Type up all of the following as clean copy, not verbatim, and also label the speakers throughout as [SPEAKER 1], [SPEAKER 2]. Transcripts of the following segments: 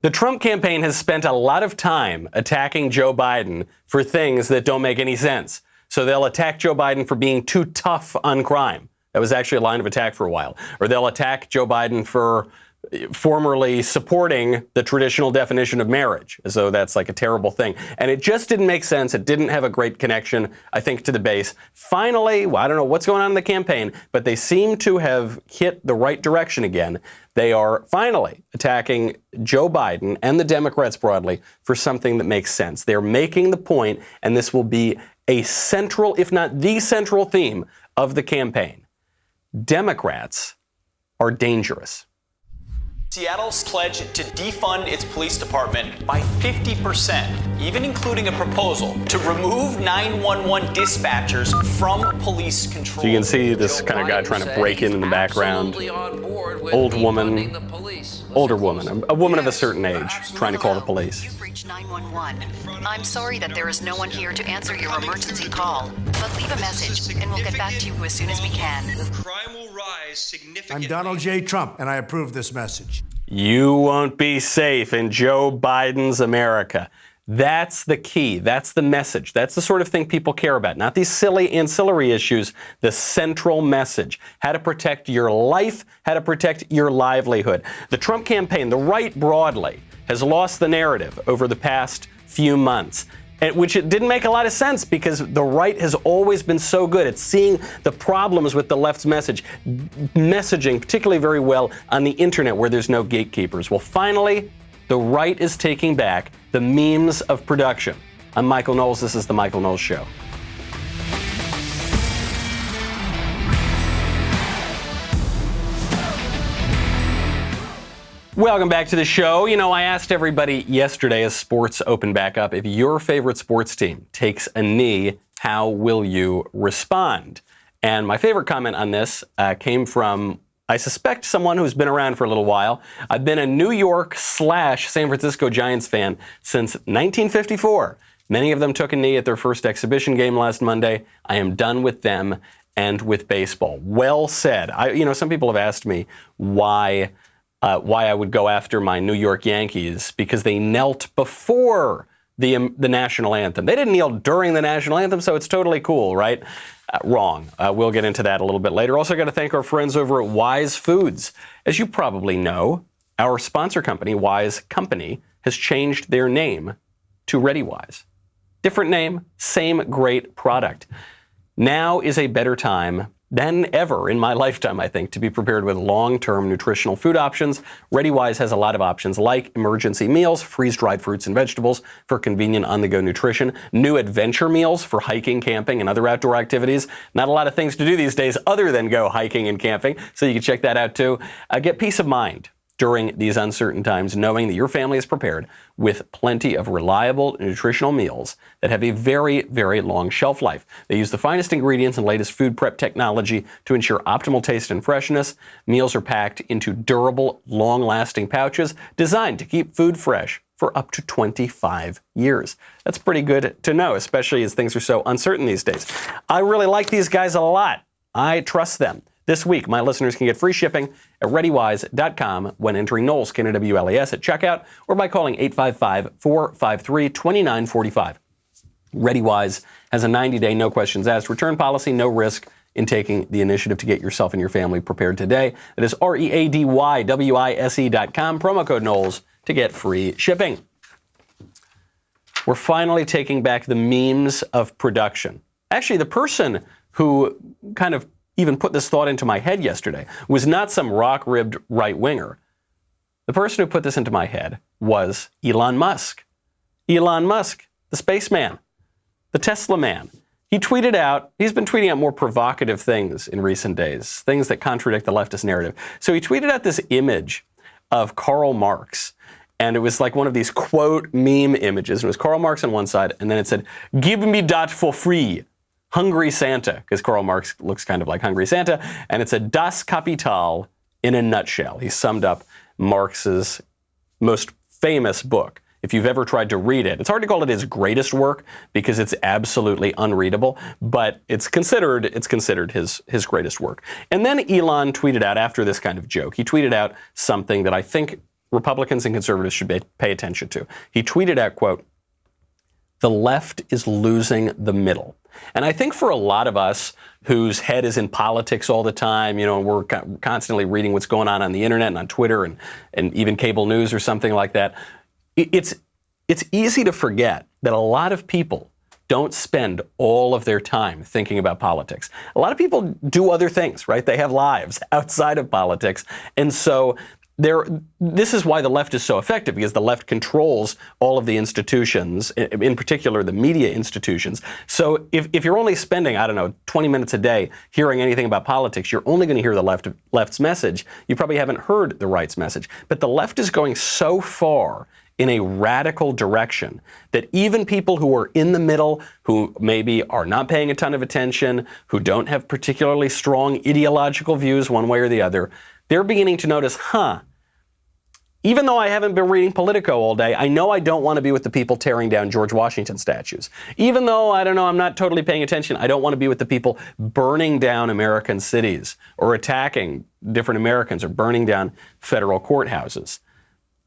[SPEAKER 1] The Trump campaign has spent a lot of time attacking Joe Biden for things that don't make any sense. So they'll attack Joe Biden for being too tough on crime. That was actually a line of attack for a while. Or they'll attack Joe Biden for formerly supporting the traditional definition of marriage, as though that's like a terrible thing. And it just didn't make sense. It didn't have a great connection, I think, to the base. Finally, well, I don't know what's going on in the campaign, but they seem to have hit the right direction again. They are finally attacking Joe Biden and the Democrats broadly for something that makes sense. They're making the point, and this will be a central, if not the central theme of the campaign. Democrats are dangerous.
[SPEAKER 2] Seattle's pledged to defund its police department by 50%, even including a proposal to remove 911 dispatchers from police control.
[SPEAKER 1] So you can see this kind of guy trying to break in the background. Older woman, a woman of a certain age, trying to call the police.
[SPEAKER 3] You've reached 911. I'm sorry that there is no one here to answer your emergency call, but leave a message and we'll get back to you as soon as we can.
[SPEAKER 4] Crime will rise significantly.
[SPEAKER 5] I'm Donald J. Trump, and I approve this message.
[SPEAKER 1] You won't be safe in Joe Biden's America. That's the key. That's the message. That's the sort of thing people care about. Not these silly ancillary issues, the central message. How to protect your life, how to protect your livelihood. The Trump campaign, the right broadly, has lost the narrative over the past few months. Which it didn't make a lot of sense because the right has always been so good at seeing the problems with the left's messaging particularly very well on the internet where there's no gatekeepers. Well, finally, the right is taking back the memes of production. I'm Michael Knowles. This is The Michael Knowles Show. Welcome back to the show. You know, I asked everybody yesterday as sports opened back up, if your favorite sports team takes a knee, how will you respond? And my favorite comment on this came from, I suspect, someone who's been around for a little while. I've been a New York/San Francisco Giants fan since 1954. Many of them took a knee at their first exhibition game last Monday. I am done with them and with baseball. Well said. Some people have asked me why I would go after my New York Yankees, because they knelt before the national anthem. They didn't kneel during the national anthem, so it's totally cool, right? Wrong. We'll get into that a little bit later. Also got to thank our friends over at Wise Foods. As you probably know, our sponsor company, Wise Company, has changed their name to ReadyWise. Different name, same great product. Now is a better time than ever in my lifetime, I think, to be prepared with long-term nutritional food options. ReadyWise has a lot of options like emergency meals, freeze-dried fruits and vegetables for convenient on-the-go nutrition, new adventure meals for hiking, camping, and other outdoor activities. Not a lot of things to do these days other than go hiking and camping, so you can check that out too. Get peace of mind during these uncertain times, knowing that your family is prepared with plenty of reliable nutritional meals that have a very, very long shelf life. They use the finest ingredients and latest food prep technology to ensure optimal taste and freshness. Meals are packed into durable, long-lasting pouches designed to keep food fresh for up to 25 years. That's pretty good to know, especially as things are so uncertain these days. I really like these guys a lot. I trust them. This week, my listeners can get free shipping at ReadyWise.com when entering Knowles, K-N-O-W-L-E-S, at checkout, or by calling 855-453-2945. ReadyWise has a 90-day, no questions asked return policy, no risk in taking the initiative to get yourself and your family prepared today. That is ReadyWise.com, promo code Knowles to get free shipping. We're finally taking back the memes of production. Actually, the person who kind of even put this thought into my head yesterday was not some rock-ribbed right-winger. The person who put this into my head was Elon Musk. Elon Musk, the spaceman, the Tesla man. He tweeted out, he's been tweeting out more provocative things in recent days, things that contradict the leftist narrative. So he tweeted out this image of Karl Marx, and it was like one of these quote meme images. It was Karl Marx on one side, and then it said, "Give me that for free. Hungry Santa," because Karl Marx looks kind of like Hungry Santa, and it's a Das Kapital in a nutshell. He summed up Marx's most famous book. If you've ever tried to read it, it's hard to call it his greatest work because it's absolutely unreadable, but it's considered his greatest work. And then Elon tweeted out, after this kind of joke, he tweeted out something that I think Republicans and conservatives should pay attention to. He tweeted out, quote, "The left is losing the middle." And I think for a lot of us whose head is in politics all the time, and we're constantly reading what's going on the internet and on Twitter and even cable news or something like that, it's easy to forget that a lot of people don't spend all of their time thinking about politics. A lot of people do other things, right? They have lives outside of politics. And so this is why the left is so effective, because the left controls all of the institutions, in particular the media institutions. So if you're only spending, 20 minutes a day hearing anything about politics, you're only going to hear the left's message. You probably haven't heard the right's message. But the left is going so far in a radical direction that even people who are in the middle, who maybe are not paying a ton of attention, who don't have particularly strong ideological views one way or the other, they're beginning to notice, even though I haven't been reading Politico all day, I know I don't want to be with the people tearing down George Washington statues. Even though, I'm not totally paying attention, I don't want to be with the people burning down American cities or attacking different Americans or burning down federal courthouses.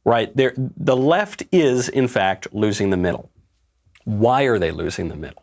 [SPEAKER 1] Right? The left is, in fact, losing the middle. Why are they losing the middle?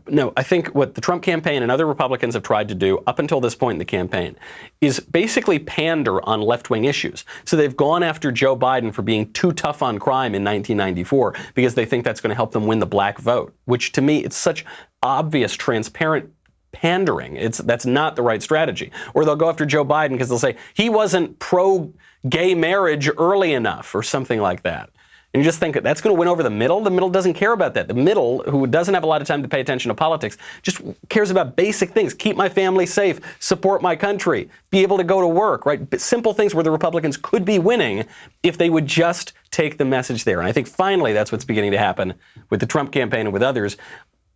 [SPEAKER 1] No, I think what the Trump campaign and other Republicans have tried to do up until this point in the campaign is basically pander on left-wing issues. So they've gone after Joe Biden for being too tough on crime in 1994 because they think that's going to help them win the black vote, which to me, it's such obvious, transparent pandering. That's not the right strategy. Or they'll go after Joe Biden because they'll say he wasn't pro-gay marriage early enough or something like that. And you just think that's going to win over the middle? The middle doesn't care about that. The middle, who doesn't have a lot of time to pay attention to politics, just cares about basic things. Keep my family safe, support my country, be able to go to work, right? Simple things where the Republicans could be winning if they would just take the message there. And I think finally that's what's beginning to happen with the Trump campaign and with others.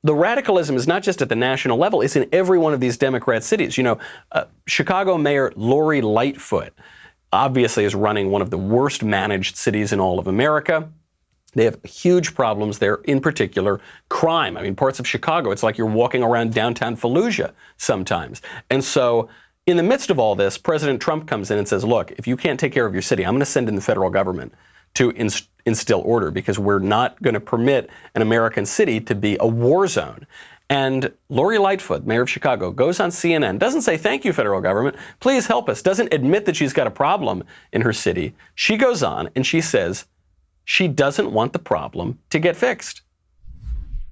[SPEAKER 1] The radicalism is not just at the national level, it's in every one of these Democrat cities. Chicago Mayor Lori Lightfoot obviously is running one of the worst managed cities in all of America. They have huge problems there, in particular crime. Parts of Chicago, it's like you're walking around downtown Fallujah sometimes. And so in the midst of all this, President Trump comes in and says, look, if you can't take care of your city, I'm going to send in the federal government to instill order because we're not going to permit an American city to be a war zone. And Lori Lightfoot, mayor of Chicago, goes on CNN, doesn't say, thank you, federal government, please help us, doesn't admit that she's got a problem in her city. She goes on and she says she doesn't want the problem to get fixed.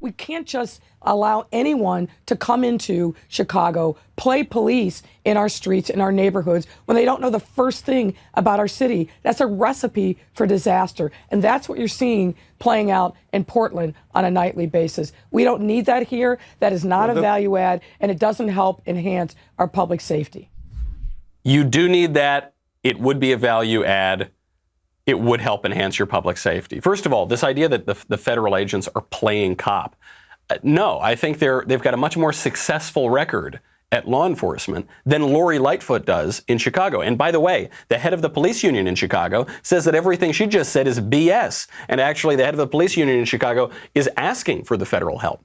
[SPEAKER 6] We can't just allow anyone to come into Chicago, play police in our streets, in our neighborhoods, when they don't know the first thing about our city. That's a recipe for disaster. And that's what you're seeing playing out in Portland on a nightly basis. We don't need that here. That is not a value add, and it doesn't help enhance our public safety.
[SPEAKER 1] You do need that. It would be a value add. It would help enhance your public safety. First of all, this idea that the federal agents are playing cop. No, I think they've got a much more successful record at law enforcement than Lori Lightfoot does in Chicago. And by the way, the head of the police union in Chicago says that everything she just said is BS. And actually, the head of the police union in Chicago is asking for the federal help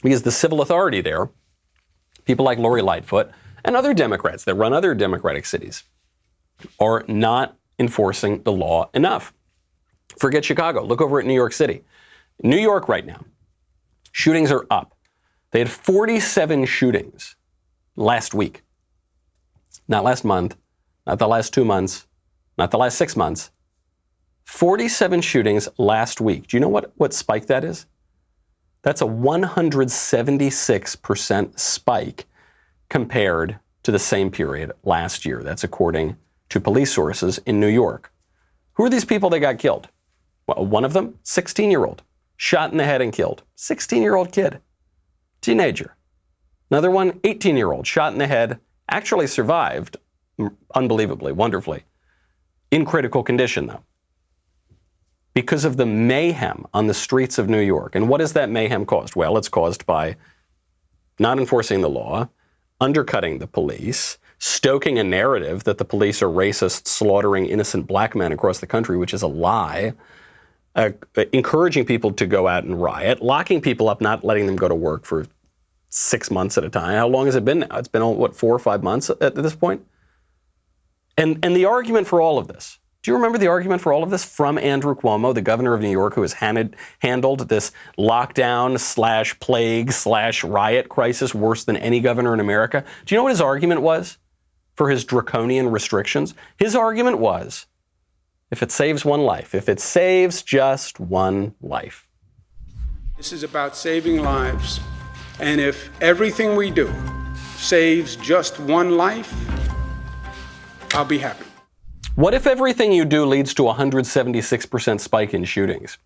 [SPEAKER 1] because the civil authority there, people like Lori Lightfoot and other Democrats that run other Democratic cities, are not enforcing the law enough. Forget Chicago. Look over at New York City. New York right now, shootings are up. They had 47 shootings last week. Not last month, not the last 2 months, not the last 6 months. 47 shootings last week. Do you know what spike that is? That's a 176% spike compared to the same period last year. That's according to police sources in New York. Who are these people that got killed? Well, one of them, 16-year-old, shot in the head and killed. 16-year-old kid, teenager. Another one, 18-year-old, shot in the head, actually survived, unbelievably, wonderfully, in critical condition, though, because of the mayhem on the streets of New York. And what is that mayhem caused? Well, it's caused by not enforcing the law, undercutting the police, stoking a narrative that the police are racist, slaughtering innocent black men across the country, which is a lie, encouraging people to go out and riot, locking people up, not letting them go to work for 6 months at a time. How long has it been now? It's been, 4 or 5 months at this point? And the argument for all of this, Do you remember the argument for all of this from Andrew Cuomo, the governor of New York, who has handled this lockdown/plague/riot crisis worse than any governor in America? Do you know what his argument was for his draconian restrictions? His argument was, if it saves one life, if it saves just one life.
[SPEAKER 7] This is about saving lives. And if everything we do saves just one life, I'll be happy.
[SPEAKER 1] What if everything you do leads to a 176% spike in shootings?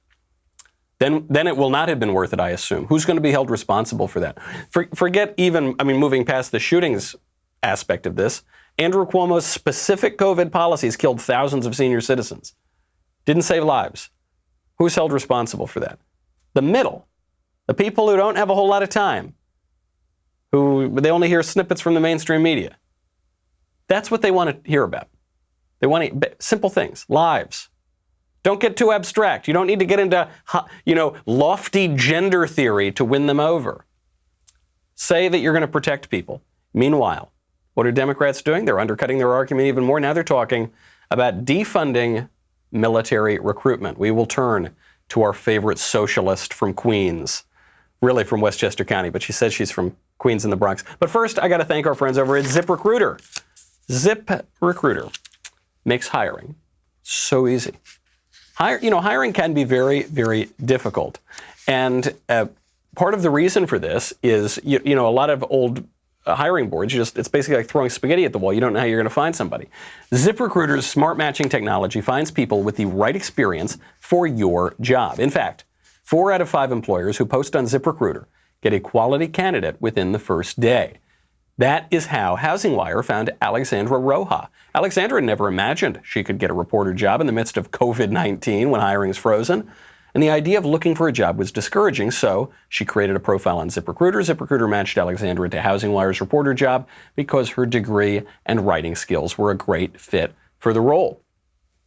[SPEAKER 1] Then it will not have been worth it, I assume. Who's going to be held responsible for that? Forget even, moving past the shootings aspect of this, Andrew Cuomo's specific COVID policies killed thousands of senior citizens. Didn't save lives. Who's held responsible for that? The middle. The people who don't have a whole lot of time. Who they only hear snippets from the mainstream media. That's what they want to hear about. They want simple things, lives. Don't get too abstract. You don't need to get into, lofty gender theory to win them over. Say that you're going to protect people. Meanwhile, what are Democrats doing? They're undercutting their argument even more. Now they're talking about defunding military recruitment. We will turn to our favorite socialist from Queens, really from Westchester County, but she says she's from Queens in the Bronx. But first, I got to thank our friends over at ZipRecruiter. ZipRecruiter makes hiring so easy. Hiring can be very, very difficult. And part of the reason for this is, a lot of old hiring boards, it's basically like throwing spaghetti at the wall. You don't know how you're going to find somebody. ZipRecruiter's smart matching technology finds people with the right experience for your job. In fact, 4 out of 5 employers who post on ZipRecruiter get a quality candidate within the first day. That is how HousingWire found Alexandra Roja. Alexandra never imagined she could get a reporter job in the midst of COVID-19 when hiring is frozen. And the idea of looking for a job was discouraging, so she created a profile on ZipRecruiter. ZipRecruiter matched Alexandra to HousingWire's reporter job because her degree and writing skills were a great fit for the role.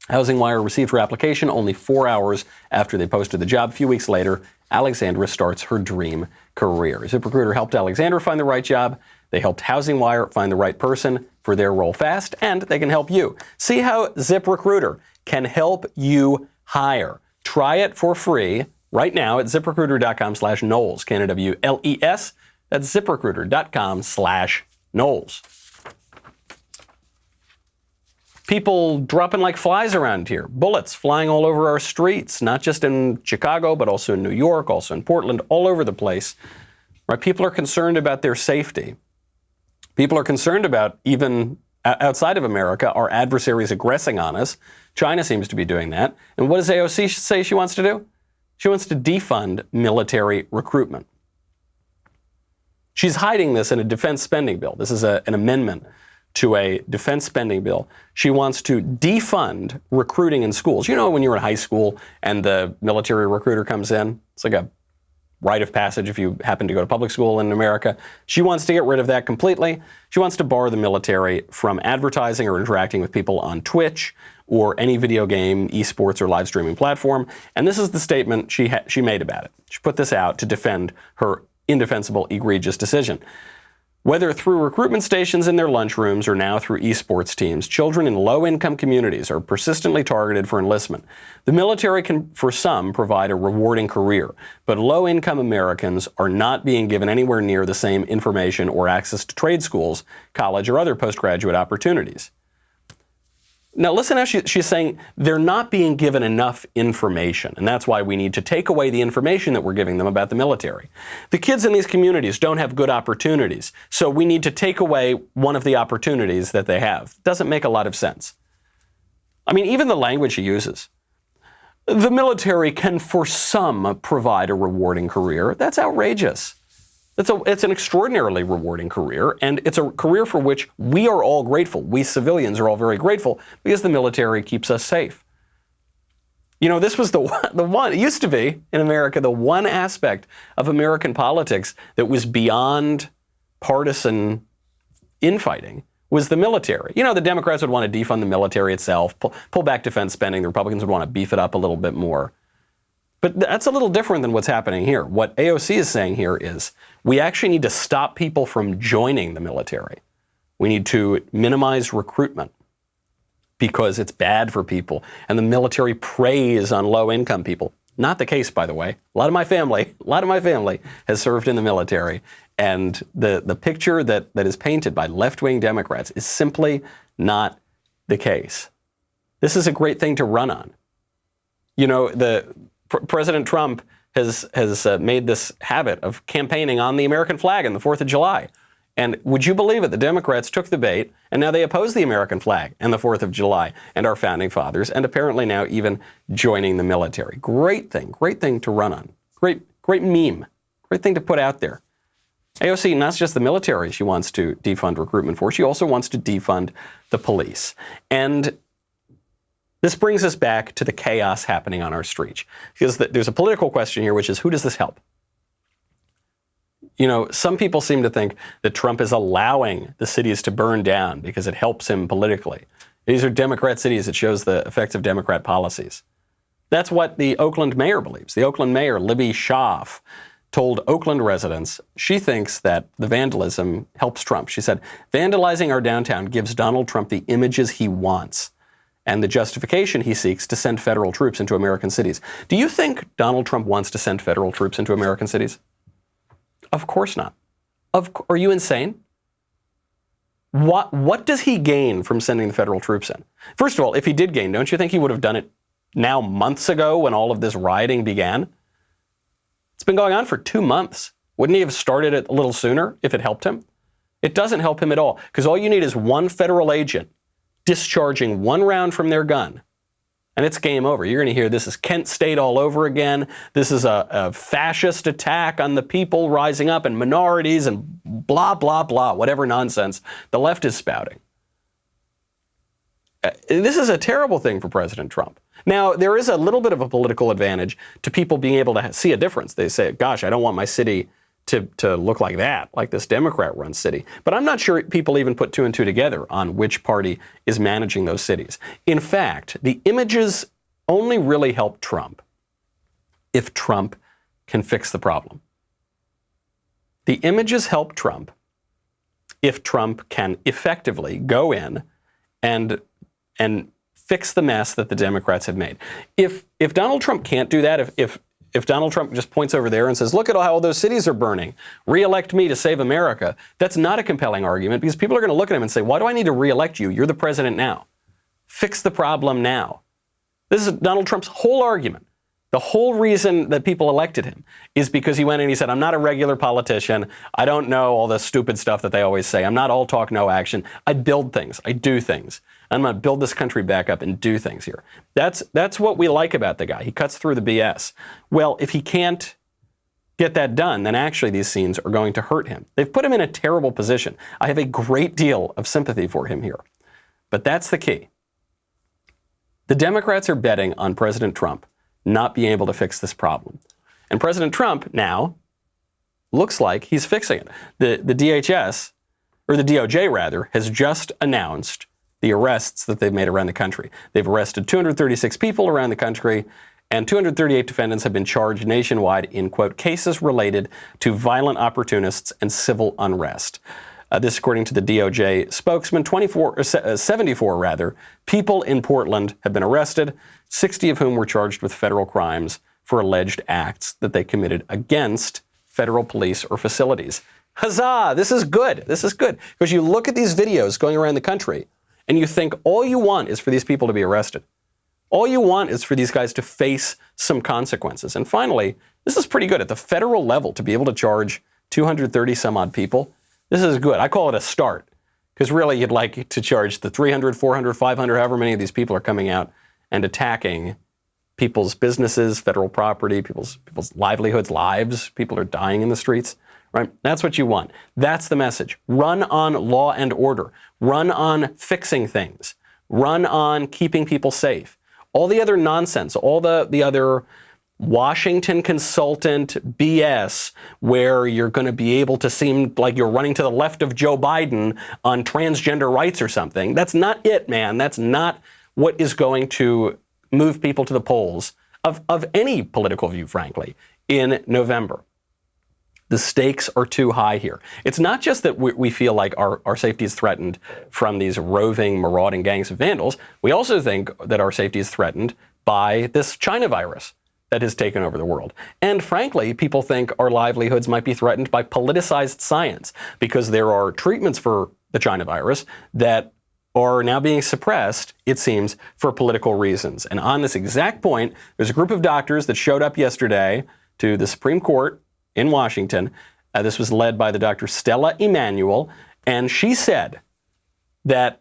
[SPEAKER 1] HousingWire received her application only 4 hours after they posted the job. A few weeks later, Alexandra starts her dream career. ZipRecruiter helped Alexandra find the right job. They helped HousingWire find the right person for their role fast, and they can help you. See how ZipRecruiter can help you hire. Try it for free right now at ZipRecruiter.com/Knowles, Knowles. That's ZipRecruiter.com/Knowles. People dropping like flies around here. Bullets flying all over our streets, not just in Chicago, but also in New York, also in Portland, all over the place. Right? People are concerned about their safety. People are concerned about, even outside of America, our adversaries aggressing on us. China seems to be doing that. And what does AOC say she wants to do? She wants to defund military recruitment. She's hiding this in a defense spending bill. This is an amendment to a defense spending bill. She wants to defund recruiting in schools. You know, when you're in high school and the military recruiter comes in, it's like a rite of passage if you happen to go to public school in America. She wants to get rid of that completely. She wants to bar the military from advertising or interacting with people on Twitch or any video game, esports, or live streaming platform. And this is the statement she made about it. She put this out to defend her indefensible, egregious decision. Whether through recruitment stations in their lunchrooms or now through esports teams, children in low-income communities are persistently targeted for enlistment. The military can, for some, provide a rewarding career, but low-income Americans are not being given anywhere near the same information or access to trade schools, college, or other postgraduate opportunities. Now listen how she's saying they're not being given enough information, and that's why we need to take away the information that we're giving them about the military. The kids in these communities don't have good opportunities, so we need to take away one of the opportunities that they have. Doesn't make a lot of sense. I mean, even the language she uses. The military can, for some, provide a rewarding career. That's outrageous. It's an extraordinarily rewarding career, and it's a career for which we are all grateful. We civilians are all very grateful because the military keeps us safe. You know, this was the one, it used to be in America, the one aspect of American politics that was beyond partisan infighting was the military. You know, the Democrats would want to defund the military itself, pull back defense spending. The Republicans would want to beef it up a little bit more. But that's a little different than what's happening here. What AOC is saying here is we actually need to stop people from joining the military. We need to minimize recruitment. because it's bad for people, and the military preys on low-income people. Not the case, by the way. A lot of my family has served in the military, and the picture that is painted by left-wing Democrats is simply not the case. This is a great thing to run on. You know, President Trump has made this habit of campaigning on the American flag on the 4th of July. And would you believe it? The Democrats took the bait, and now they oppose the American flag and the 4th of July and our founding fathers, and apparently now even joining the military. Great thing to run on. Great meme. Great thing to put out there. AOC, not just the military she wants to defund recruitment for, she also wants to defund the police. And this brings us back to the chaos happening on our streets. Because there's a political question here, which is, who does this help? You know, some people seem to think that Trump is allowing the cities to burn down because it helps him politically. These are Democrat cities. It shows the effects of Democrat policies. That's what the Oakland mayor believes. The Oakland mayor, Libby Schaaf, told Oakland residents she thinks that the vandalism helps Trump. She said, vandalizing our downtown gives Donald Trump the images he wants and the justification he seeks to send federal troops into American cities. Do you think Donald Trump wants to send federal troops into American cities? Of course not. Are you insane? What does he gain from sending the federal troops in? First of all, if he did gain, don't you think he would have done it now months ago when all of this rioting began? It's been going on for 2 months. Wouldn't he have started it a little sooner if it helped him? It doesn't help him at all, because all you need is one federal agent discharging one round from their gun, and it's game over. You're going to hear this is Kent State all over again. This is a fascist attack on the people rising up and minorities and blah, blah, blah, whatever nonsense the left is spouting. This is a terrible thing for President Trump. Now, there is a little bit of a political advantage to people being able to see a difference. They say, gosh, I don't want my city to look like that, like this Democrat-run city. But I'm not sure people even put 2 and 2 together on which party is managing those cities. In fact, the images only really help Trump if Trump can fix the problem. The images help Trump if Trump can effectively go in and fix the mess that the Democrats have made. If Donald Trump can't do that, if Donald Trump just points over there and says, look at how all those cities are burning, re-elect me to save America, that's not a compelling argument, because people are going to look at him and say, why do I need to re-elect you? You're the president now. Fix the problem now. This is Donald Trump's whole argument. The whole reason that people elected him is because he went and he said, I'm not a regular politician. I don't know all the stupid stuff that they always say. I'm not all talk, no action. I build things. I do things. I'm going to build this country back up and do things here. That's what we like about the guy. He cuts through the BS. Well, if he can't get that done, then actually these scenes are going to hurt him. They've put him in a terrible position. I have a great deal of sympathy for him here. But that's the key. The Democrats are betting on President Trump not being able to fix this problem. And President Trump now looks like he's fixing it. The DHS, or the DOJ rather, has just announced the arrests that they've made around the country. They've arrested 236 people around the country, and 238 defendants have been charged nationwide in, quote, cases related to violent opportunists and civil unrest. This, according to the DOJ spokesman, 74 people in Portland have been arrested, 60 of whom were charged with federal crimes for alleged acts that they committed against federal police or facilities. Huzzah! This is good. This is good. Because you look at these videos going around the country and you think all you want is for these people to be arrested. All you want is for these guys to face some consequences. And finally, this is pretty good. At the federal level, to be able to charge 230 some odd people, this is good. I call it a start, because really you'd like to charge the 300, 400, 500, however many of these people are coming out and attacking people's businesses, federal property, people's livelihoods, lives. People are dying in the streets, right? That's what you want. That's the message. Run on law and order. Run on fixing things. Run on keeping people safe. All the other nonsense, all the other Washington consultant BS, where you're going to be able to seem like you're running to the left of Joe Biden on transgender rights or something. That's not it, man. That's not what is going to move people to the polls of any political view, frankly, in November. The stakes are too high here. It's not just that we feel like our safety is threatened from these roving, marauding gangs of vandals. We also think that our safety is threatened by this China virus that has taken over the world. And frankly, people think our livelihoods might be threatened by politicized science because there are treatments for the China virus that are now being suppressed, it seems, for political reasons. And on this exact point, there's a group of doctors that showed up yesterday to the Supreme Court in Washington. This was led by the Dr. Stella Emanuel, and she said that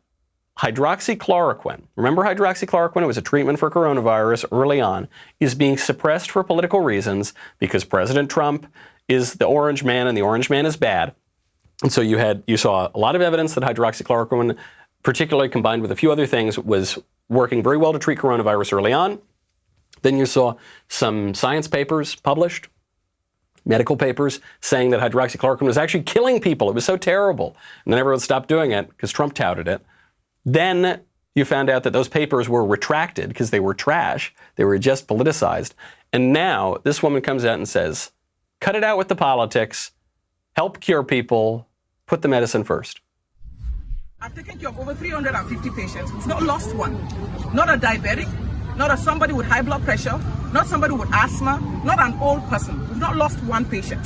[SPEAKER 1] hydroxychloroquine, remember hydroxychloroquine? It was a treatment for coronavirus early on, is being suppressed for political reasons because President Trump is the orange man and the orange man is bad. And so you saw a lot of evidence that hydroxychloroquine, particularly combined with a few other things, was working very well to treat coronavirus early on. Then you saw some science papers published, medical papers, saying that hydroxychloroquine was actually killing people. It was so terrible. And then everyone stopped doing it because Trump touted it. Then you found out that those papers were retracted because they were trash. They were just politicized. And now this woman comes out and says, cut it out with the politics, help cure people, put the medicine first.
[SPEAKER 8] I've taken care of over 350 patients. We've not lost one. Not a diabetic, not a somebody with high blood pressure, not somebody with asthma, not an old person. We've not lost one patient.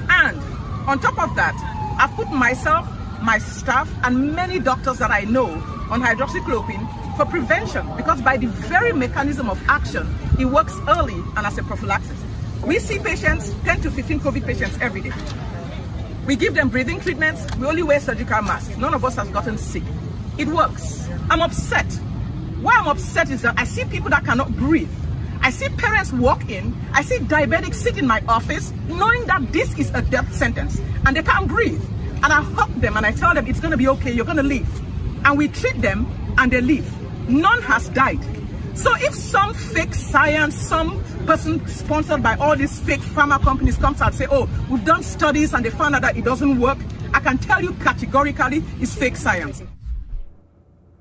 [SPEAKER 8] And on top of that, I've put myself, my staff, and many doctors that I know on hydroxychloroquine for prevention, because by the very mechanism of action, it works early and as a prophylaxis. We see patients, 10 to 15 COVID patients every day. We give them breathing treatments. We only wear surgical masks. None of us has gotten sick. It works. I'm upset. Why I'm upset is that I see people that cannot breathe. I see parents walk in. I see diabetics sit in my office knowing that this is a death sentence and they can't breathe. And I hug them and I tell them it's going to be okay. You're going to live. And we treat them and they live. None has died. So if some fake science, some person sponsored by all these fake pharma companies comes out and say, oh, we've done studies and they found out that it doesn't work, I can tell you categorically it's fake science.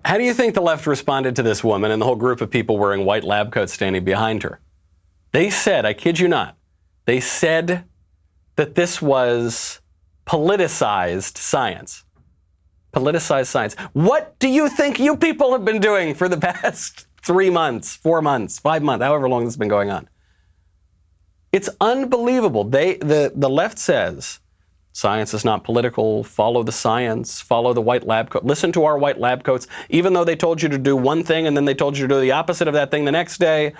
[SPEAKER 1] How do you think the left responded to this woman and the whole group of people wearing white lab coats standing behind her? They said, I kid you not, they said that this was politicized science. Politicized science. What do you think you people have been doing for the past 3 months, 4 months, 5 months, however long this has been going on? It's unbelievable. The left says science is not political. Follow the science. Follow the white lab coat. Listen to our white lab coats. Even though they told you to do one thing and then they told you to do the opposite of that thing the next day,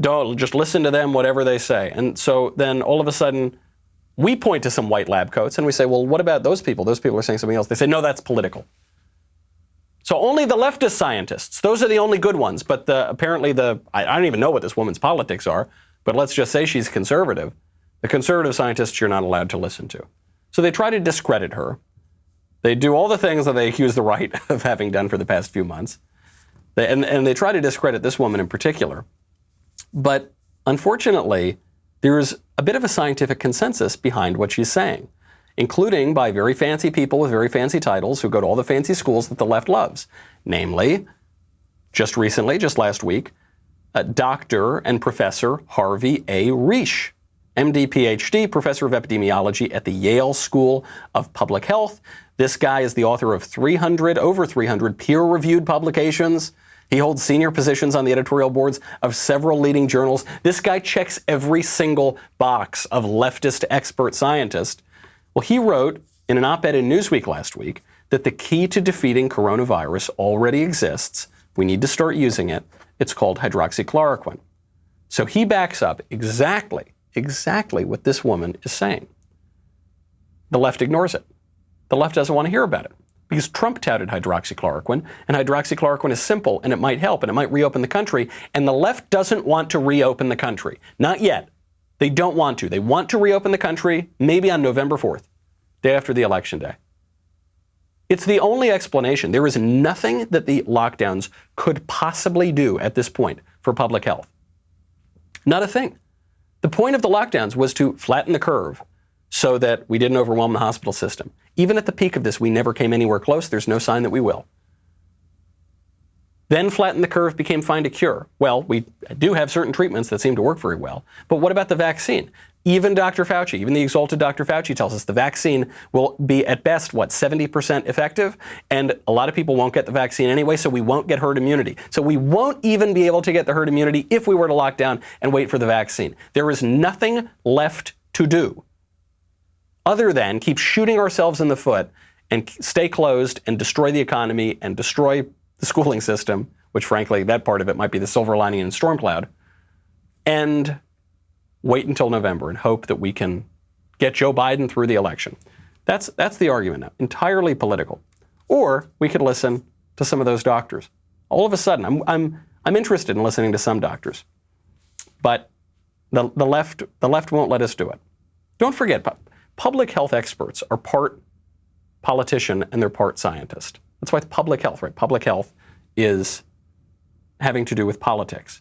[SPEAKER 1] don't just listen to them, whatever they say. And so then all of a sudden, we point to some white lab coats and we say, well, what about those people? Those people are saying something else. They say, no, that's political. So only the leftist scientists, those are the only good ones. But apparently I don't even know what this woman's politics are, but let's just say she's conservative. The conservative scientists you're not allowed to listen to. So they try to discredit her. They do all the things that they accuse the right of having done for the past few months. And they try to discredit this woman in particular. But unfortunately, there's a bit of a scientific consensus behind what she's saying, including by very fancy people with very fancy titles who go to all the fancy schools that the left loves. Namely, just recently, just last week, Dr. and Professor Harvey A. Risch, MD, PhD, Professor of Epidemiology at the Yale School of Public Health. This guy is the author of over 300 peer-reviewed publications. He holds senior positions on the editorial boards of several leading journals. This guy checks every single box of leftist expert scientist. Well, he wrote in an op-ed in Newsweek last week that the key to defeating coronavirus already exists. We need to start using it. It's called hydroxychloroquine. So he backs up exactly what this woman is saying. The left ignores it. The left doesn't want to hear about it because Trump touted hydroxychloroquine, and hydroxychloroquine is simple and it might help and it might reopen the country, and the left doesn't want to reopen the country. Not yet. They don't want to. They want to reopen the country maybe on November 4th, day after the election day. It's the only explanation. There is nothing that the lockdowns could possibly do at this point for public health. Not a thing. The point of the lockdowns was to flatten the curve so that we didn't overwhelm the hospital system. Even at the peak of this, we never came anywhere close. There's no sign that we will. Then flatten the curve became find a cure. Well, we do have certain treatments that seem to work very well. But what about the vaccine? Even Dr. Fauci, even the exalted Dr. Fauci tells us the vaccine will be at best, 70% effective? And a lot of people won't get the vaccine anyway, so we won't get herd immunity. So we won't even be able to get the herd immunity if we were to lock down and wait for the vaccine. There is nothing left to do other than keep shooting ourselves in the foot and stay closed and destroy the economy and destroy the schooling system, which frankly, that part of it might be the silver lining in storm cloud, and wait until November and hope that we can get Joe Biden through the election. That's the argument now, entirely political. Or we could listen to some of those doctors. All of a sudden, I'm interested in listening to some doctors, but the left won't let us do it. Don't forget, public health experts are part politician and they're part scientist. That's why it's public health, right? Public health is having to do with politics.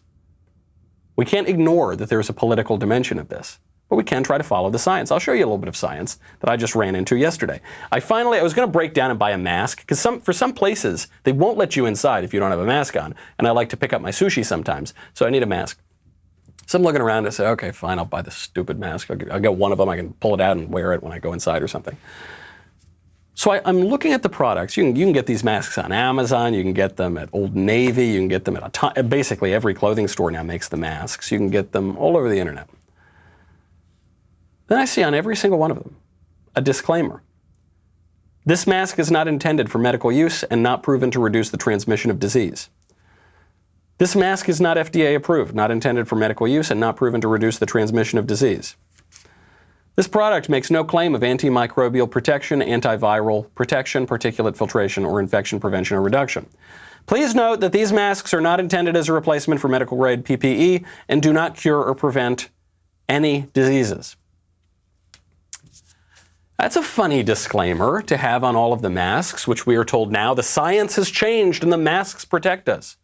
[SPEAKER 1] We can't ignore that there's a political dimension of this, but we can try to follow the science. I'll show you a little bit of science that I just ran into yesterday. I was going to break down and buy a mask because for some places, they won't let you inside if you don't have a mask on. And I like to pick up my sushi sometimes, so I need a mask. So I'm looking around and I say, okay, fine, I'll buy this stupid mask. I'll get one of them. I can pull it out and wear it when I go inside or something. So I'm looking at the products. You can get these masks on Amazon. You can get them at Old Navy. You can get them at basically every clothing store now makes the masks. You can get them all over the internet. Then I see on every single one of them a disclaimer. This mask is not intended for medical use and not proven to reduce the transmission of disease. This mask is not FDA approved, not intended for medical use and not proven to reduce the transmission of disease. This product makes no claim of antimicrobial protection, antiviral protection, particulate filtration, or infection prevention or reduction. Please note that these masks are not intended as a replacement for medical-grade PPE and do not cure or prevent any diseases. That's a funny disclaimer to have on all of the masks, which we are told now the science has changed and the masks protect us.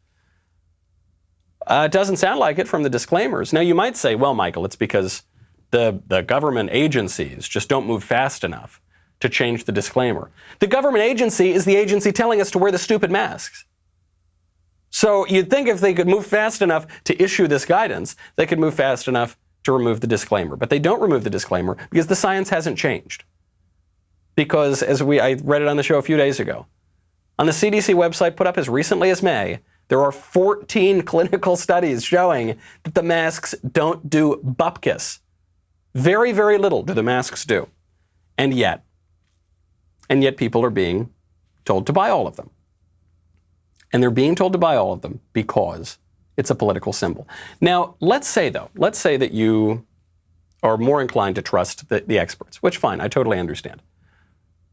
[SPEAKER 1] It doesn't sound like it from the disclaimers. Now, you might say, well, Michael, it's because the government agencies just don't move fast enough to change the disclaimer. The government agency is the agency telling us to wear the stupid masks. So you'd think if they could move fast enough to issue this guidance, they could move fast enough to remove the disclaimer. But they don't remove the disclaimer because the science hasn't changed. Because I read it on the show a few days ago, on the CDC website put up as recently as May, there are 14 clinical studies showing that the masks don't do bupkis. Very, very little do the masks do. And yet people are being told to buy all of them. And they're being told to buy all of them because it's a political symbol. Now, let's say that you are more inclined to trust the experts, which fine, I totally understand.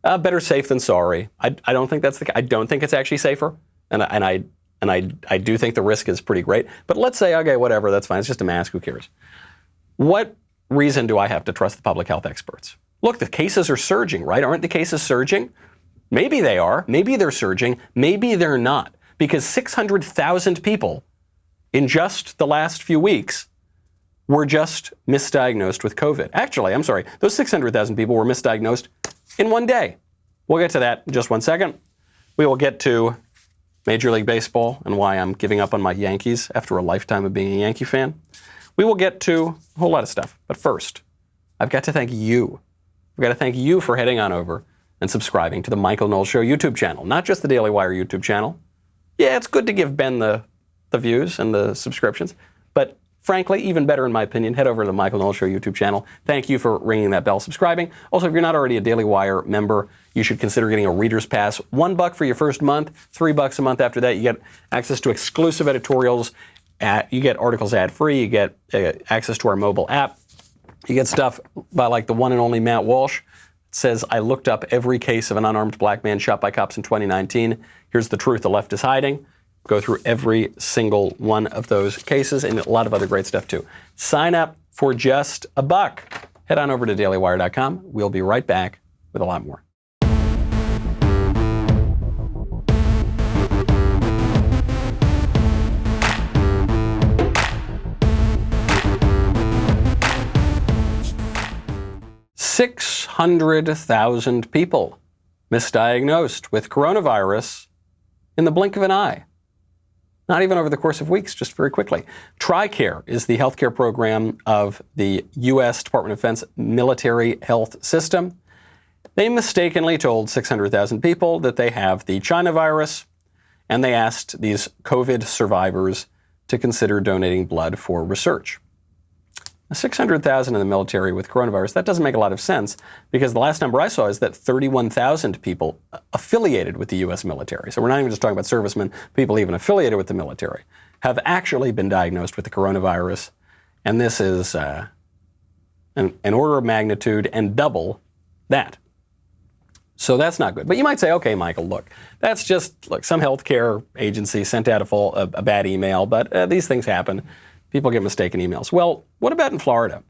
[SPEAKER 1] Better safe than sorry. I don't think that's I don't think it's actually safer. And I do think the risk is pretty great. But let's say, okay, whatever, that's fine. It's just a mask. Who cares? What reason do I have to trust the public health experts? Look, the cases are surging, right? Aren't the cases surging? Maybe they are. Maybe they're surging. Maybe they're not. Because 600,000 people in just the last few weeks were just misdiagnosed with COVID. Actually, I'm sorry, those 600,000 people were misdiagnosed in one day. We'll get to that in just 1 second. We will get to Major League Baseball and why I'm giving up on my Yankees after a lifetime of being a Yankee fan. We will get to a whole lot of stuff. But first, I've got to thank you. I've got to thank you for heading on over and subscribing to the Michael Knowles Show YouTube channel, not just the Daily Wire YouTube channel. Yeah, it's good to give Ben the views and the subscriptions, but frankly, even better in my opinion, head over to the Michael Knowles Show YouTube channel. Thank you for ringing that bell, subscribing. Also, if you're not already a Daily Wire member, you should consider getting a Reader's Pass. $1 for your first month, $3 a month after that. You get access to exclusive editorials. You get articles ad-free. You get access to our mobile app. You get stuff by like the one and only Matt Walsh. It says, I looked up every case of an unarmed black man shot by cops in 2019. Here's the truth the left is hiding. Go through every single one of those cases and a lot of other great stuff too. Sign up for just $1. Head on over to dailywire.com. We'll be right back with a lot more. $600,000 people misdiagnosed with coronavirus in the blink of an eye. Not even over the course of weeks, just very quickly. TRICARE is the healthcare program of the U.S. Department of Defense military health system. They mistakenly told 600,000 people that they have the China virus, and they asked these COVID survivors to consider donating blood for research. 600,000 in the military with coronavirus, that doesn't make a lot of sense, because the last number I saw is that 31,000 people affiliated with the U.S. military, so we're not even just talking about servicemen, people even affiliated with the military, have actually been diagnosed with the coronavirus, and this is an order of magnitude and double that. So that's not good. But you might say, okay, Michael, look, that's just some healthcare agency sent out a bad email, but these things happen. People get mistaken emails. Well, what about in Florida?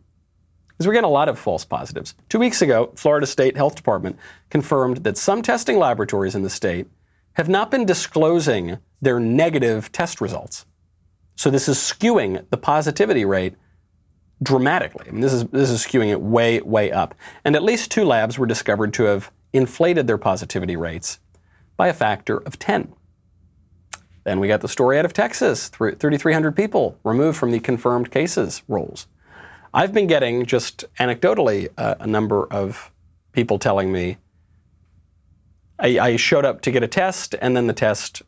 [SPEAKER 1] Because we're getting a lot of false positives. 2 weeks ago, Florida State Health Department confirmed that some testing laboratories in the state have not been disclosing their negative test results. So this is skewing the positivity rate dramatically. I mean, this is skewing it way, way up. And at least 2 labs were discovered to have inflated their positivity rates by a factor of 10. Then we got the story out of Texas, 3,300 people removed from the confirmed cases rolls. I've been getting, just anecdotally, a number of people telling me, I showed up to get a test, and then the test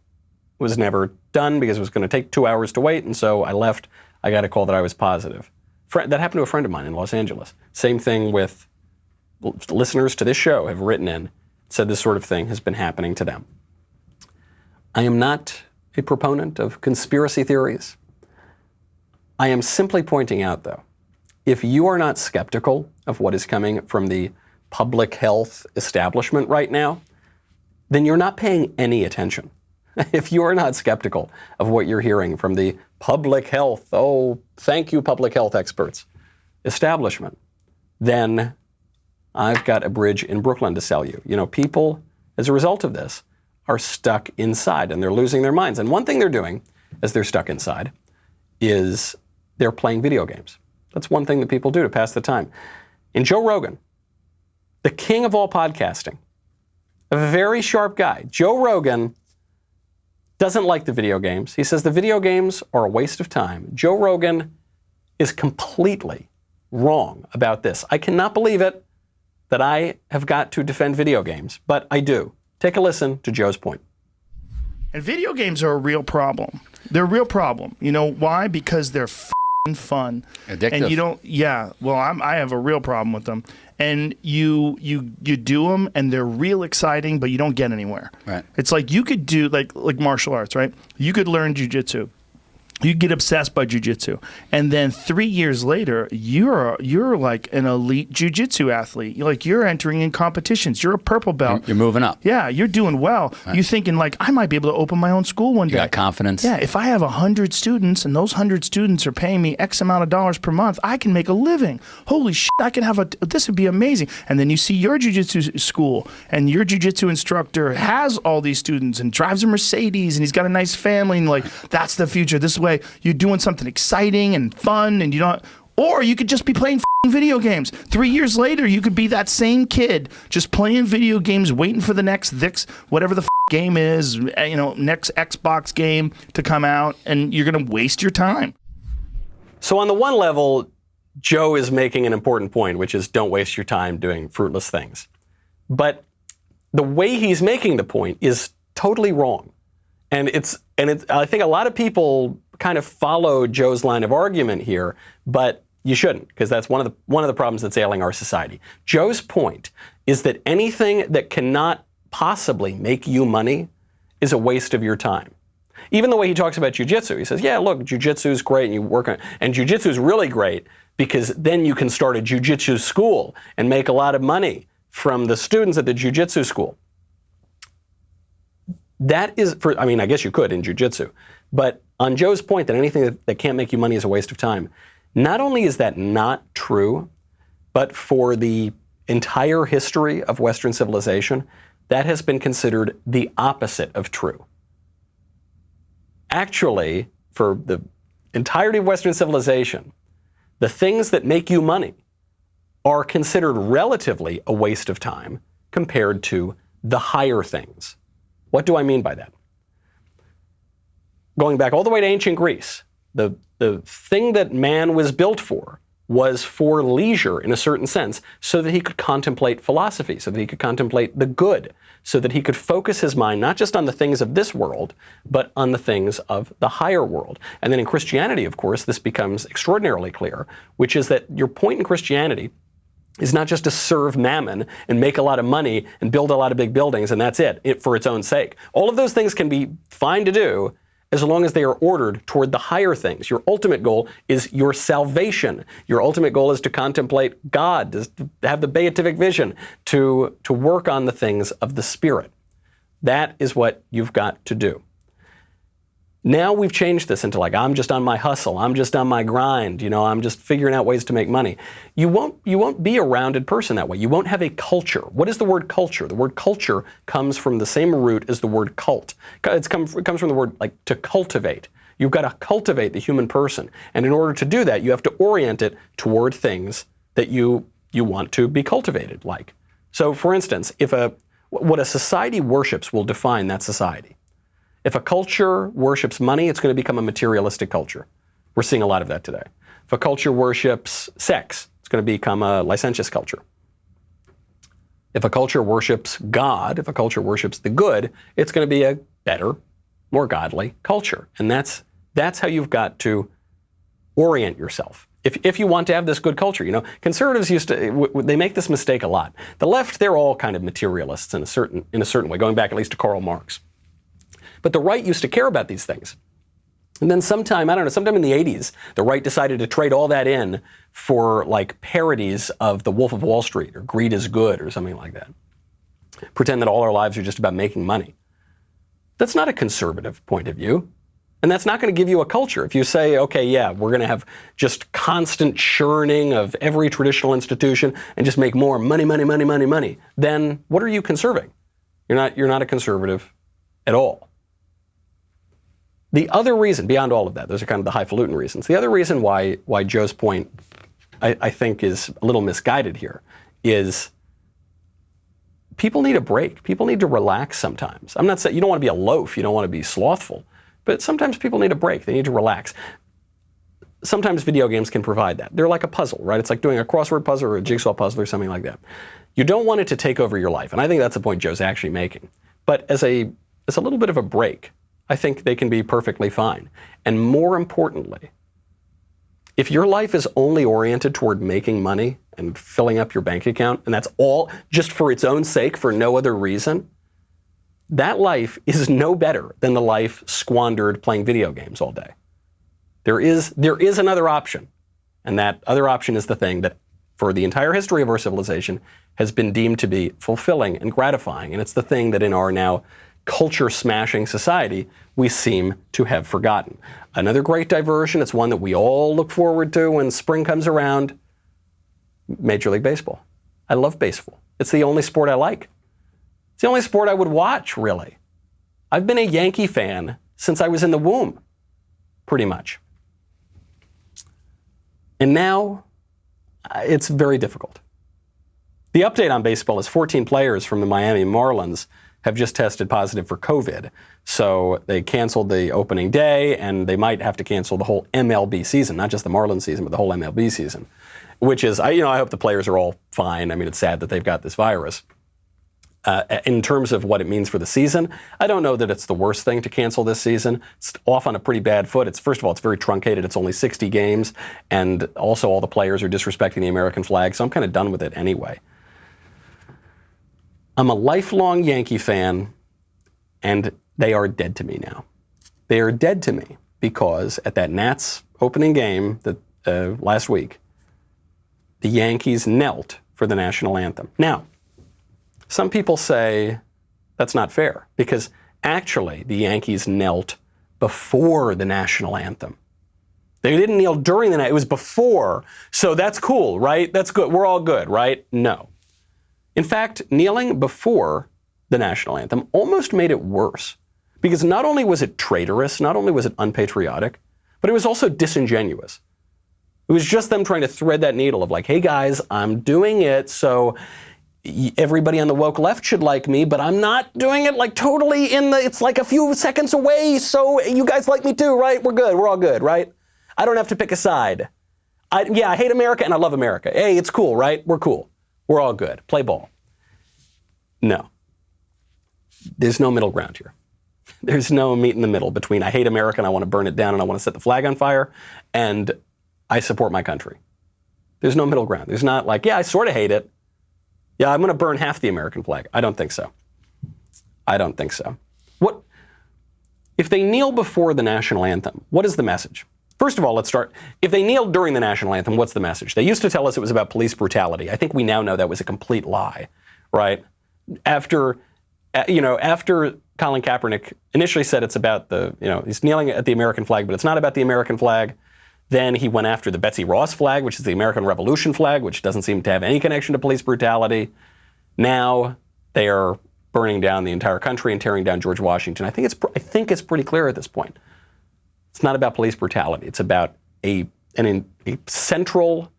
[SPEAKER 1] was never done because it was going to take 2 hours to wait, and so I left. I got a call that I was positive. That happened to a friend of mine in Los Angeles. Same thing with listeners to this show have written in, said this sort of thing has been happening to them. I am not a proponent of conspiracy theories. I am simply pointing out, though, if you are not skeptical of what is coming from the public health establishment right now, then you're not paying any attention. If you are not skeptical of what you're hearing from the public health, oh, thank you, public health experts, establishment, then I've got a bridge in Brooklyn to sell you. You know, people, as a result of this, are stuck inside and they're losing their minds. And one thing they're doing as they're stuck inside is they're playing video games. That's one thing that people do to pass the time. And Joe Rogan, the king of all podcasting, a very sharp guy, Joe Rogan doesn't like the video games. He says the video games are a waste of time. Joe Rogan is completely wrong about this. I cannot believe it that I have got to defend video games, but I do. Take a listen to Joe's point.
[SPEAKER 9] And video games are a real problem. They're a real problem. You know why? Because they're fun.
[SPEAKER 10] Addictive.
[SPEAKER 9] And you don't, I have a real problem with them. And you do them and they're real exciting, but you don't get anywhere. Right. It's like you could do like martial arts, right? You could learn jiu-jitsu. You get obsessed by jiu-jitsu, and then 3 years later, you're like an elite jiu-jitsu athlete. You're entering in competitions. You're a purple belt.
[SPEAKER 10] You're moving up.
[SPEAKER 9] Yeah, you're doing well. Right. You're thinking like, I might be able to open my own school one day.
[SPEAKER 10] You got confidence.
[SPEAKER 9] Yeah, if I have 100 students and those 100 students are paying me X amount of dollars per month, I can make a living. Holy shit, I can have this would be amazing. And then you see your jiu-jitsu school, and your jiu-jitsu instructor has all these students and drives a Mercedes, and he's got a nice family, and like, that's the future. This way, you're doing something exciting and fun, and you don't. Or you could just be playing video games. 3 years later, you could be that same kid just playing video games, waiting for the next whatever the game is, next Xbox game to come out, and you're going to waste your time.
[SPEAKER 1] So on the one level, Joe is making an important point, which is don't waste your time doing fruitless things. But the way he's making the point is totally wrong. And I think a lot of people kind of follow Joe's line of argument here, but you shouldn't, because that's one of the problems that's ailing our society. Joe's point is that anything that cannot possibly make you money is a waste of your time. Even the way he talks about jiu-jitsu, he says, yeah, look, jiu-jitsu is great, and you work on it. And jiu-jitsu is really great because then you can start a jiu-jitsu school and make a lot of money from the students at the jiu-jitsu school. That is, I guess you could in jiu-jitsu, but on Joe's point that anything that can't make you money is a waste of time, not only is that not true, but for the entire history of Western civilization, that has been considered the opposite of true. Actually, for the entirety of Western civilization, the things that make you money are considered relatively a waste of time compared to the higher things. What do I mean by that? going back all the way to ancient Greece, the thing that man was built for was for leisure in a certain sense, so that he could contemplate philosophy, so that he could contemplate the good, so that he could focus his mind not just on the things of this world, but on the things of the higher world. And then in Christianity, of course, this becomes extraordinarily clear, which is that your point in Christianity is not just to serve mammon and make a lot of money and build a lot of big buildings, and that's it for its own sake. All of those things can be fine to do, as long as they are ordered toward the higher things. Your ultimate goal is your salvation. Your ultimate goal is to contemplate God, to have the beatific vision, to work on the things of the Spirit. That is what you've got to do. Now we've changed this into like, I'm just on my hustle, I'm just on my grind, I'm just figuring out ways to make money. You won't be a rounded person that way. You won't have a culture. What is the word culture? The word culture comes from the same root as the word cult. It comes from the word like to cultivate. You've got to cultivate the human person. And in order to do that, you have to orient it toward things that you want to be cultivated like. So for instance, what a society worships will define that society. If a culture worships money, it's going to become a materialistic culture. We're seeing a lot of that today. If a culture worships sex, it's going to become a licentious culture. If a culture worships God, if a culture worships the good, it's going to be a better, more godly culture. And that's how you've got to orient yourself. If you want to have this good culture, conservatives they make this mistake a lot. The left, they're all kind of materialists in a certain way, going back at least to Karl Marx. But the right used to care about these things. And then sometime in the 80s, the right decided to trade all that in for like parodies of The Wolf of Wall Street or Greed is Good or something like that. Pretend that all our lives are just about making money. That's not a conservative point of view. And that's not going to give you a culture. If you say, okay, yeah, we're going to have just constant churning of every traditional institution and just make more money, then what are you conserving? You're not a conservative at all. The other reason, beyond all of that, those are kind of the highfalutin reasons. The other reason why Joe's point, I think, is a little misguided here is people need a break. People need to relax sometimes. I'm not saying you don't want to be a loaf, you don't want to be slothful, but sometimes people need a break. They need to relax. Sometimes video games can provide that. They're like a puzzle, right? It's like doing a crossword puzzle or a jigsaw puzzle or something like that. You don't want it to take over your life, and I think that's the point Joe's actually making. But as a little bit of a break, I think they can be perfectly fine. And more importantly, if your life is only oriented toward making money and filling up your bank account, and that's all just for its own sake, for no other reason, that life is no better than the life squandered playing video games all day. There is another option, and that other option is the thing that, for the entire history of our civilization, has been deemed to be fulfilling and gratifying, and it's the thing that in our now culture-smashing society, we seem to have forgotten. Another great diversion, it's one that we all look forward to when spring comes around, Major League Baseball. I love baseball. It's the only sport I like. It's the only sport I would watch, really. I've been a Yankee fan since I was in the womb, pretty much. And now, it's very difficult. The update on baseball is 14 players from the Miami Marlins have just tested positive for COVID. So they canceled the opening day, and they might have to cancel the whole MLB season, not just the Marlins season, but the whole MLB season, which is, I hope the players are all fine. I mean, it's sad that they've got this virus. In terms of what it means for the season, I don't know that it's the worst thing to cancel this season. It's off on a pretty bad foot. First of all, it's very truncated. It's only 60 games, and also all the players are disrespecting the American flag, so I'm kind of done with it anyway. I'm a lifelong Yankee fan, and they are dead to me now. They are dead to me because at that Nats opening game last week, the Yankees knelt for the national anthem. Now, some people say that's not fair because actually the Yankees knelt before the national anthem. They didn't kneel during the night. It was before. So that's cool, right? That's good. We're all good, right? No. In fact, kneeling before the national anthem almost made it worse because not only was it traitorous, not only was it unpatriotic, but it was also disingenuous. It was just them trying to thread that needle of like, hey guys, I'm doing it, so everybody on the woke left should like me, but I'm not doing it like totally it's like a few seconds away, so you guys like me too, right? We're good. We're all good, right? I don't have to pick a side. I hate America and I love America. Hey, it's cool, right? We're cool. We're all good. Play ball. No. There's no middle ground here. There's no meet in the middle between I hate America and I want to burn it down and I want to set the flag on fire and I support my country. There's no middle ground. There's not like, yeah, I sort of hate it. Yeah, I'm going to burn half the American flag. I don't think so. I don't think so. What if they kneel before the national anthem? What is the message? First of all, let's start. If they kneel during the national anthem, what's the message? They used to tell us it was about police brutality. I think we now know that was a complete lie, right? After Colin Kaepernick initially said it's about he's kneeling at the American flag, but it's not about the American flag. Then he went after the Betsy Ross flag, which is the American Revolution flag, which doesn't seem to have any connection to police brutality. Now they are burning down the entire country and tearing down George Washington. I think it's pretty clear at this point. It's not about police brutality. It's about a central,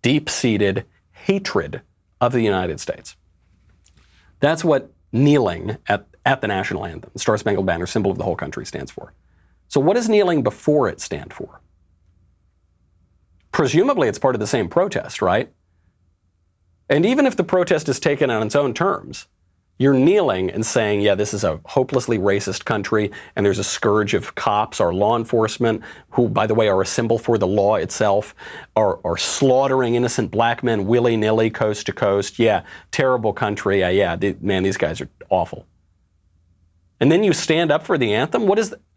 [SPEAKER 1] deep-seated hatred of the United States. That's what kneeling at the national anthem, the Star Spangled Banner, symbol of the whole country, stands for. So what does kneeling before it stand for? Presumably it's part of the same protest, right? And even if the protest is taken on its own terms, you're kneeling and saying, yeah, this is a hopelessly racist country, and there's a scourge of cops or law enforcement, who, by the way, are a symbol for the law itself, are slaughtering innocent black men willy-nilly, coast to coast. Yeah, terrible country. Man, these guys are awful. And then you stand up for the anthem?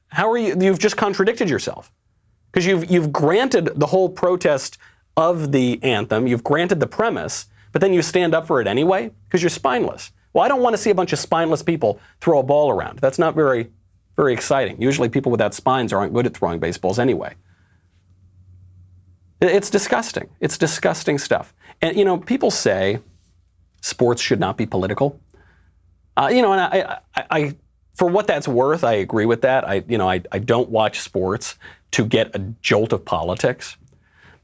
[SPEAKER 1] How are you? You've just contradicted yourself. Because you've granted the whole protest of the anthem, you've granted the premise, but then you stand up for it anyway because you're spineless. Well, I don't want to see a bunch of spineless people throw a ball around. That's not very, very exciting. Usually people without spines aren't good at throwing baseballs anyway. It's disgusting. It's disgusting stuff. And, people say sports should not be political. And I for what that's worth, I agree with that. I don't watch sports to get a jolt of politics.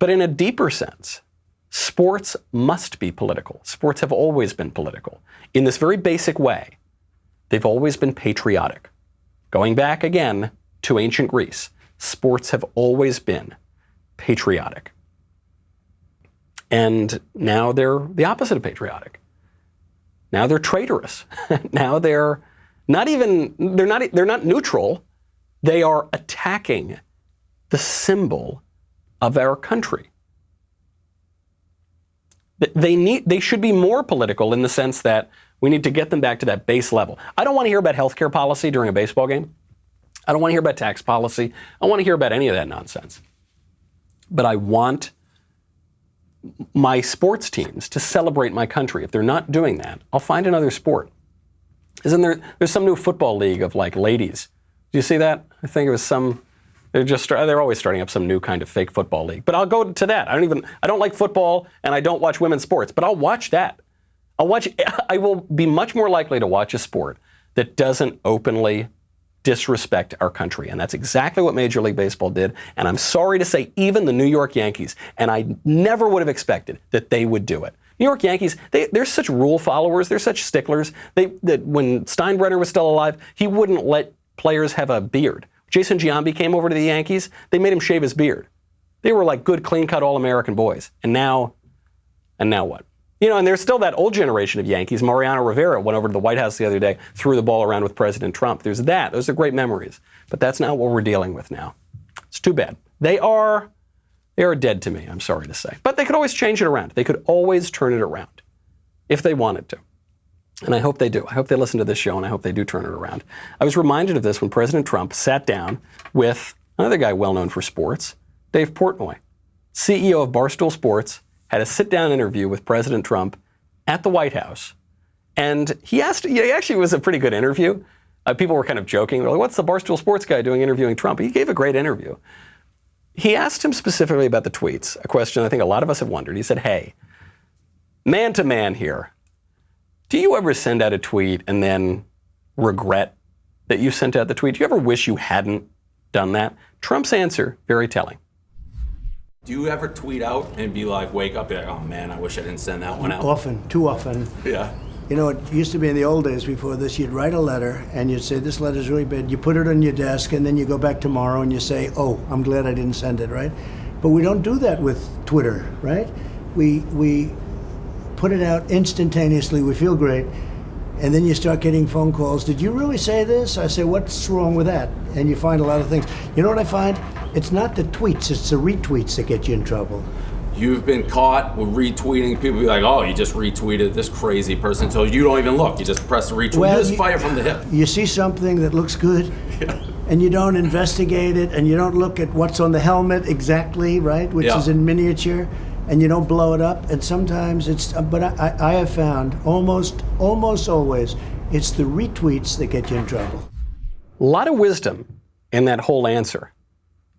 [SPEAKER 1] But in a deeper sense, sports must be political. Sports have always been political. In this very basic way, they've always been patriotic. Going back again to ancient Greece, sports have always been patriotic. And now they're the opposite of patriotic. Now they're traitorous. Now they're not neutral. They are attacking the symbol of our country. They should be more political in the sense that we need to get them back to that base level. I don't want to hear about healthcare policy during a baseball game. I don't want to hear about tax policy. I don't want to hear about any of that nonsense. But I want my sports teams to celebrate my country. If they're not doing that, I'll find another sport. There's some new football league of like ladies. Do you see that? I think it was they're always starting up some new kind of fake football league. But I'll go to that. I don't like football and I don't watch women's sports, but I'll watch that. I will be much more likely to watch a sport that doesn't openly disrespect our country. And that's exactly what Major League Baseball did. And I'm sorry to say, even the New York Yankees, and I never would have expected that they would do it. New York Yankees, they're such rule followers. They're such sticklers. That when Steinbrenner was still alive, he wouldn't let players have a beard. Jason Giambi came over to the Yankees. They made him shave his beard. They were like good, clean-cut All-American boys. And now what? And there's still that old generation of Yankees. Mariano Rivera went over to the White House the other day, threw the ball around with President Trump. There's that. Those are great memories. But that's not what we're dealing with now. It's too bad. They are dead to me, I'm sorry to say. But they could always change it around. They could always turn it around if they wanted to. And I hope they do. I hope they listen to this show, and I hope they do turn it around. I was reminded of this when President Trump sat down with another guy well known for sports, Dave Portnoy, CEO of Barstool Sports, had a sit-down interview with President Trump at the White House. And he actually was a pretty good interview. People were kind of joking. They're like, what's the Barstool Sports guy doing interviewing Trump? He gave a great interview. He asked him specifically about the tweets, a question I think a lot of us have wondered. He said, hey, man to man here, do you ever send out a tweet and then regret that you sent out the tweet? Do you ever wish you hadn't done that? Trump's answer, very telling. Do you ever tweet out and be like, wake up, be like, oh man, I wish I didn't send that one out?
[SPEAKER 5] Often, too often.
[SPEAKER 1] Yeah.
[SPEAKER 5] You know, it used to be in the old days before this, you'd write a letter and you'd say, this letter's really bad. You put it on your desk and then you go back tomorrow and you say, oh, I'm glad I didn't send it, right? But we don't do that with Twitter, right? We put it out instantaneously, we feel great, and then you start getting phone calls. Did you really say this? I say, what's wrong with that? And you find a lot of things. You know what I find? It's not the tweets, it's the retweets that get you in trouble.
[SPEAKER 1] You've been caught with retweeting. People be like, oh, you just retweeted this crazy person. So you don't even look. You just press the retweet.
[SPEAKER 5] Well,
[SPEAKER 1] you just fire from the hip.
[SPEAKER 5] You see something that looks good, and you don't investigate it, and you don't look at what's on the helmet exactly, right, which is in miniature, and you don't blow it up. And sometimes it's, but I have found almost always, it's the retweets that get you in trouble.
[SPEAKER 1] A lot of wisdom in that whole answer.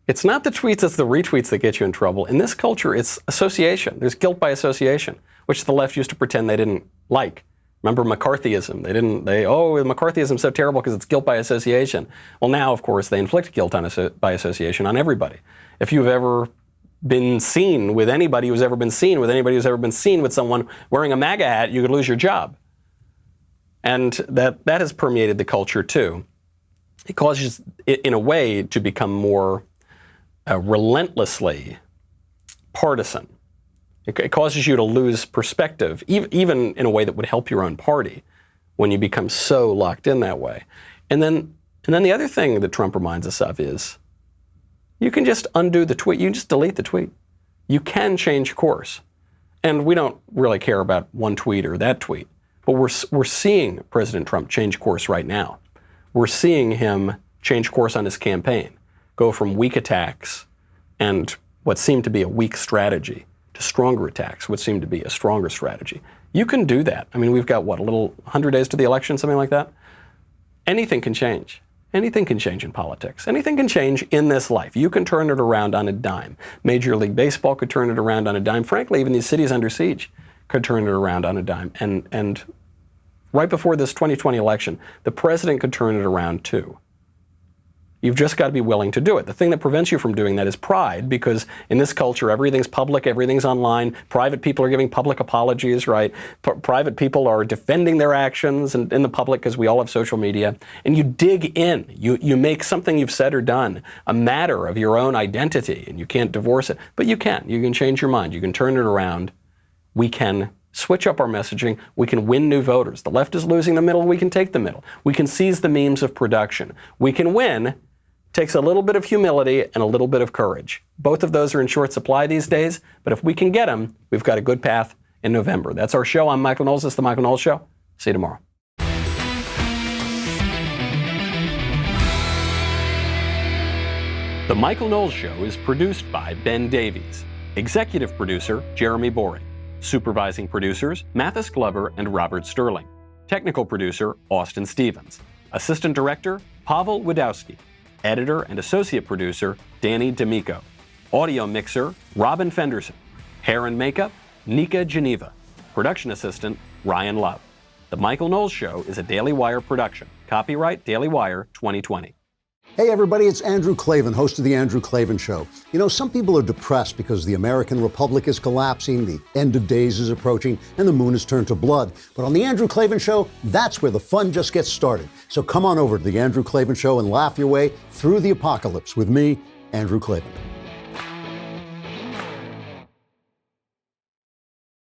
[SPEAKER 1] It's not the tweets, it's the retweets that get you in trouble. In this culture, it's association. There's guilt by association, which the left used to pretend they didn't like. Remember McCarthyism? McCarthyism's so terrible because it's guilt by association. Well, now, of course, they inflict guilt by association on everybody. If you've ever been seen with anybody who's ever been seen with anybody who's ever been seen with someone wearing a MAGA hat, you could lose your job. And that has permeated the culture, too. It causes it, in a way, to become more relentlessly partisan. It causes you to lose perspective, even in a way that would help your own party when you become so locked in that way. And then the other thing that Trump reminds us of is you can just undo the tweet. You can just delete the tweet. You can change course. And we don't really care about one tweet or that tweet, but we're seeing President Trump change course right now. We're seeing him change course on his campaign, go from weak attacks and what seemed to be a weak strategy to stronger attacks, what seemed to be a stronger strategy. You can do that. I mean, we've got, 100 days to the election, something like that? Anything can change. Anything can change in politics. Anything can change in this life. You can turn it around on a dime. Major League Baseball could turn it around on a dime. Frankly, even these cities under siege could turn it around on a dime. And right before this 2020 election, the president could turn it around too. You've just got to be willing to do it. The thing that prevents you from doing that is pride, because in this culture, everything's public, everything's online. Private people are giving public apologies, right? Private people are defending their actions in the public because we all have social media. And you dig in. You make something you've said or done a matter of your own identity, and you can't divorce it. But you can. You can change your mind. You can turn it around. We can switch up our messaging. We can win new voters. The left is losing the middle. We can take the middle. We can seize the means of production. We can win. Takes a little bit of humility and a little bit of courage. Both of those are in short supply these days, but if we can get them, we've got a good path in November. That's our show. I'm Michael Knowles. This is The Michael Knowles Show. See you tomorrow. The Michael Knowles Show is produced by Ben Davies. Executive producer, Jeremy Boring. Supervising producers, Mathis Glover and Robert Sterling. Technical producer, Austin Stevens. Assistant director, Pavel Wadowski. Editor and associate producer, Danny D'Amico. Audio mixer, Robin Fenderson. Hair and makeup, Nika Geneva. Production assistant, Ryan Love. The Michael Knowles Show is a Daily Wire production. Copyright Daily Wire 2020.
[SPEAKER 10] Hey everybody, it's Andrew Klavan, host of The Andrew Klavan Show. You know, some people are depressed because the American Republic is collapsing, the end of days is approaching, and the moon has turned to blood. But on The Andrew Klavan Show, that's where the fun just gets started. So come on over to The Andrew Klavan Show and laugh your way through the apocalypse with me, Andrew Klavan.